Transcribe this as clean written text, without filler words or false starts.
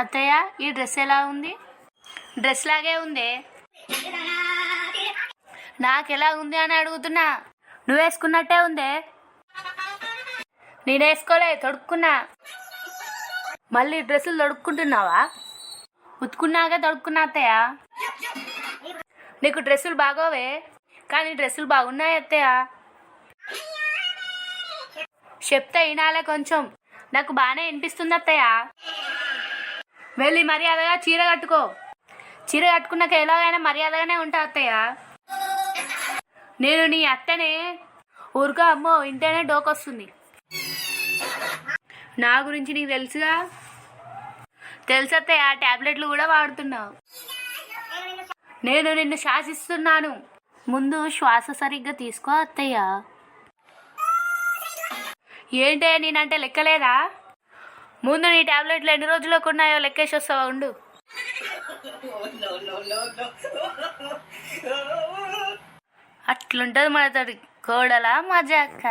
అత్తయ్య, ఈ డ్రెస్ ఎలా ఉంది? డ్రెస్ లాగే ఉందే. నాకెలా ఉంది అని అడుగుతున్నా. నువ్వు వేసుకున్నట్టే ఉందే. నేను వేసుకోలే, తొడుక్కున్నా. మళ్ళీ డ్రెస్సులు తొడుక్కుంటున్నావా? ఉతుకున్నాగా తొడుక్కున్నా అత్తయ్య. నీకు డ్రెస్సులు బాగోవే, కానీ డ్రెస్సులు బాగున్నాయి అత్తయ్య. చెప్తే వినాలే కొంచెం. నాకు బాగానే వినిపిస్తుంది అత్తయ్య. వెళ్ళి మర్యాదగా చీర కట్టుకో. చీర కట్టుకున్నాక ఎలాగైనా మర్యాదగానే ఉంటా అత్తయ్య. నేను నీ అత్తనే. ఊరుకో అమ్మో, ఇంటేనే డోకొస్తుంది. నా గురించి నీకు తెలుసుగా. తెలుసు అత్తయ్య, టాబ్లెట్లు కూడా వాడుతున్నావు. నేను నిన్ను శాసిస్తున్నాను. ముందు శ్వాస సరిగ్గా తీసుకో అత్తయ్య. ఏంటే నేనంటే లెక్కలేదా? ముందు నీ టాబ్లెట్లు ఎన్ని రోజులకు ఉన్నాయో లెక్కేసి వస్తావా? ఉండు. అట్లుంటది మనతోటి కోడలా మజాక.